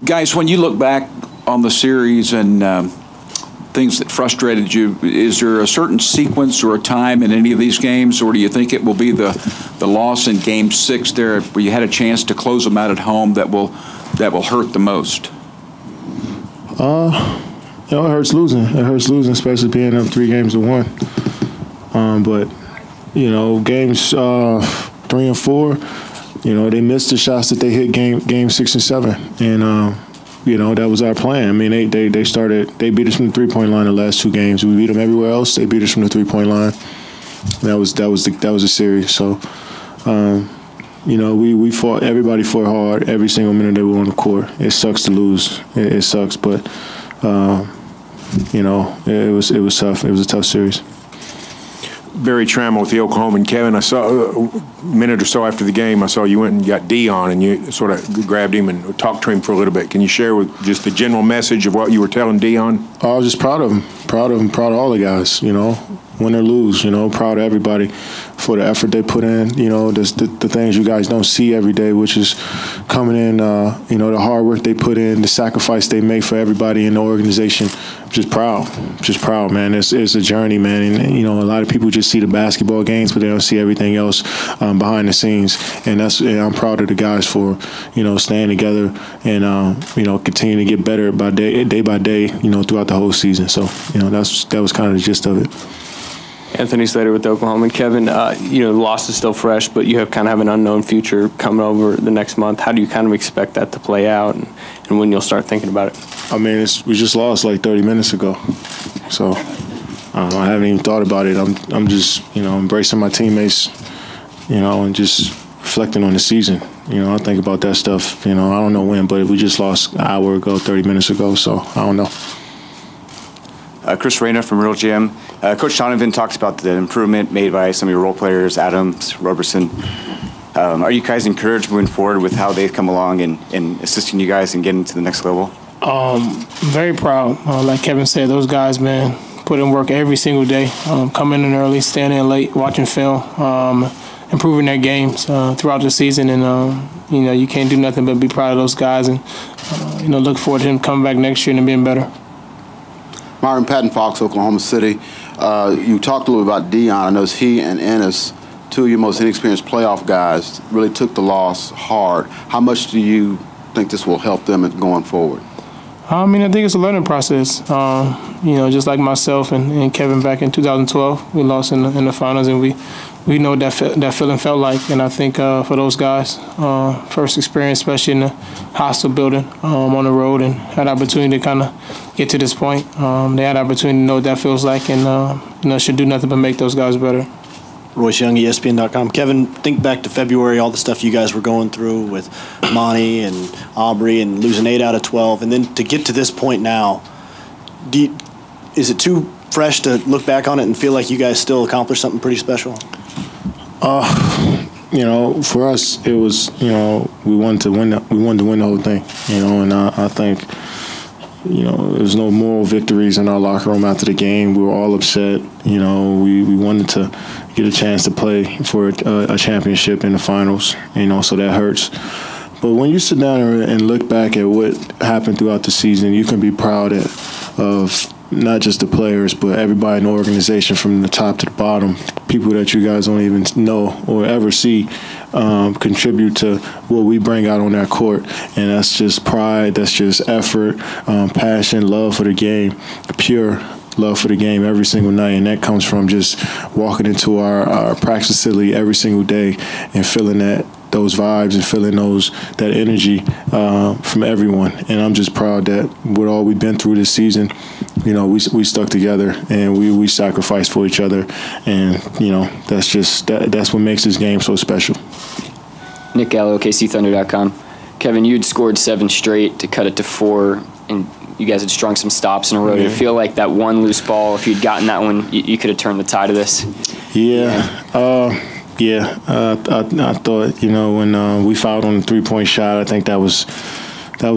Guys, when you look back on the series and things that frustrated you, is there a certain sequence or a time in any of these games, or do you think it will be the loss in Game 6 there where you had a chance to close them out at home that will hurt the most? It hurts losing. It hurts losing, especially being up 3-1. But games 3 and 4, they missed the shots that they hit game 6 and 7, and that was our plan. I mean, they beat us from the 3-point line the last 2 games. We beat them everywhere else. They beat us from the 3-point line. That was a series. So, we fought. Everybody fought hard every single minute they were on the court. It sucks to lose. It sucks, but it was tough. It was a tough series. Barry Trammell with the Oklahoma. And Kevin, I saw a minute or so after the game, I saw you went and got Dion, and you sort of grabbed him and talked to him for a little bit. Can you share with just the general message of what you were telling Dion? I was just proud of him, proud of all the guys, win or lose, proud of everybody for the effort they put in, the things you guys don't see every day, which is coming in, the hard work they put in, the sacrifice they make for everybody in the organization. Just proud, man. It's a journey, man. And, a lot of people just see the basketball games, but they don't see everything else behind the scenes. And I'm proud of the guys for, staying together and, continuing to get better day by day, throughout the whole season. So, that was kind of the gist of it. Anthony Slater with Oklahoma. And Kevin, the loss is still fresh, but you kind of have an unknown future coming over the next month. How do you kind of expect that to play out, and when you'll start thinking about it? I mean, we just lost like 30 minutes ago, so I haven't even thought about it. I'm just embracing my teammates, and just reflecting on the season. I think about that stuff. I don't know when, but we just lost an hour ago, 30 minutes ago, so I don't know. Chris Reyna from Real Gym. Coach Donovan talks about the improvement made by some of your role players, Adams, Roberson. Are you guys encouraged moving forward with how they've come along and assisting you guys in getting to the next level? Very proud. Like Kevin said, those guys, man, put in work every single day, coming in early, staying in late, watching film, improving their games throughout the season. And, you can't do nothing but be proud of those guys and, look forward to them coming back next year and being better. Myron Patton Fox, Oklahoma City. You talked a little about Dion. I noticed he and Ennis, 2 of your most inexperienced playoff guys, really took the loss hard. How much do you think this will help them going forward? I think it's a learning process. Just like myself and Kevin back in 2012, we lost in the finals, and we know what that feeling felt like. And I think for those guys, first experience, especially in the hostile building on the road, and had opportunity to kind of get to this point. They had opportunity to know what that feels like, and should do nothing but make those guys better. Royce Young, ESPN.com. Kevin, think back to February, all the stuff you guys were going through with Monty and Aubrey and losing 8 out of 12. And then to get to this point now, is it too fresh to look back on it and feel like you guys still accomplished something pretty special? For us, it was, we wanted to win the whole thing, and I think, there was no moral victories in our locker room after the game. We were all upset. We wanted to get a chance to play for a championship in the finals, so that hurts. But when you sit down and look back at what happened throughout the season, you can be proud of not just the players, but everybody in the organization from the top to the bottom, people that you guys don't even know or ever see contribute to what we bring out on that court. And that's just pride, that's just effort, passion, love for the game, pure love for the game every single night. And that comes from just walking into our practice facility every single day and feeling those vibes and feeling that energy from everyone. And I'm just proud that with all we've been through this season, we stuck together and we sacrificed for each other. And, that's what makes this game so special. Nick Gallo, KCThunder.com. Kevin, you had scored 7 straight to cut it to 4, and you guys had strung some stops in a row. Did it feel like that one loose ball, if you'd gotten that one, you could have turned the tide of this? I thought, when we fouled on the 3-point shot, I think that was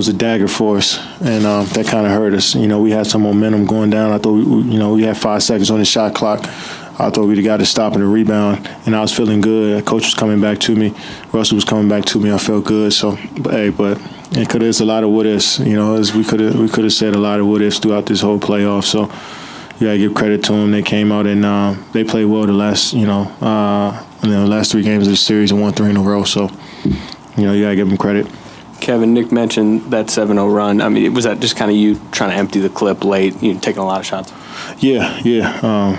a dagger for us, and that kind of hurt us. We had some momentum going down. I thought, we had 5 seconds on the shot clock. I thought we'd got to stop in the rebound, and I was feeling good. Coach was coming back to me. Russell was coming back to me. I felt good. So, but There's a lot of what ifs, as we could have said a lot of what ifs throughout this whole playoff. So you gotta give credit to them. They came out and they played well the last last 3 games of the series and won 3 in a row. So you gotta give them credit. Kevin, Nick mentioned that 7-0 run. I mean, was that just kind of you trying to empty the clip late, taking a lot of shots? Yeah.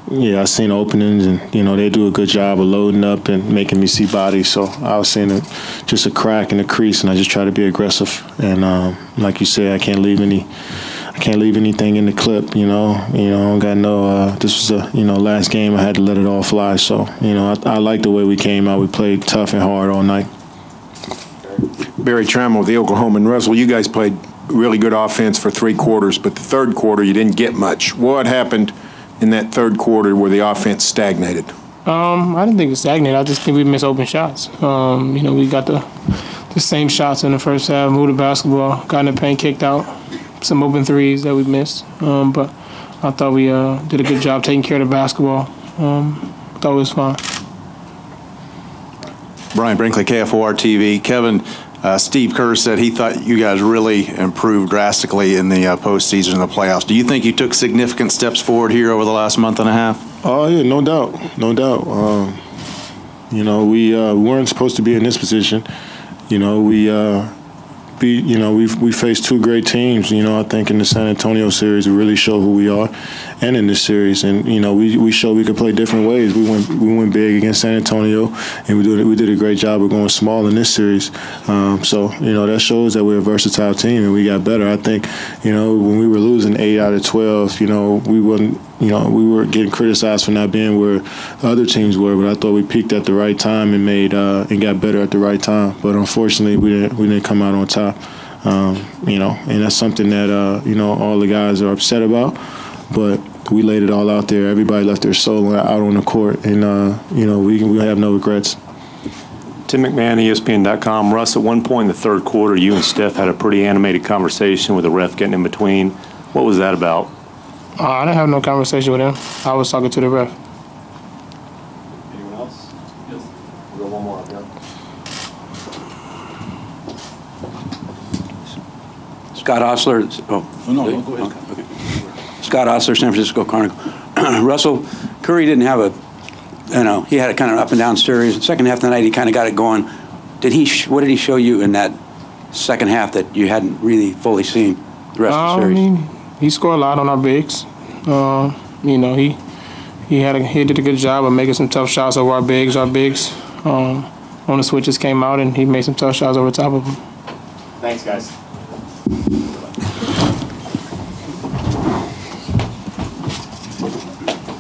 I seen openings, and they do a good job of loading up and making me see bodies. So I was seeing just a crack in the crease, and I just try to be aggressive. And like you said, I can't leave anything in the clip. I don't got no. This was last game. I had to let it all fly. So I like the way we came out. We played tough and hard all night. Barry Trammell with the Oklahoman. Russell, you guys played really good offense for 3 quarters, but the third quarter you didn't get much. What happened in that third quarter where the offense stagnated? I didn't think it stagnated. I just think we missed open shots. We got the same shots in the first half, moved the basketball, got in the paint, kicked out, some open threes that we missed. But I thought we did a good job taking care of the basketball. Thought it was fine. Brian Brinkley, KFOR TV. Kevin, Steve Kerr said he thought you guys really improved drastically in the postseason and the playoffs. Do you think you took significant steps forward here over the last month and a half? Oh, yeah, no doubt. We weren't supposed to be in this position. We faced 2 great teams. I think in the San Antonio series we really showed who we are, and in this series, and we showed we could play different ways. We went big against San Antonio, and we did a great job of going small in this series. So that shows that we're a versatile team, and we got better. I think when we were losing 8 out of 12, we wasn't. We were getting criticized for not being where other teams were, but I thought we peaked at the right time and and got better at the right time. But unfortunately, we didn't come out on top. And that's something that all the guys are upset about. But we laid it all out there. Everybody left their soul out on the court, and we have no regrets. Tim McMahon, ESPN.com. Russ, at one point in the third quarter, you and Steph had a pretty animated conversation with the ref getting in between. What was that about? I didn't have no conversation with him. I was talking to the ref. Anyone else? Yes. We'll go one more up here. Scott Osler. Go ahead. Okay. Scott Osler, San Francisco Chronicle. Russell, Curry didn't have he had a kind of up and down series. The second half of the night, he kind of got it going. What did he show you in that second half that you hadn't really fully seen the rest of the series? He scored a lot on our bigs. He did a good job of making some tough shots over our bigs. Our bigs on the switches came out, and he made some tough shots over top of them. Thanks, guys.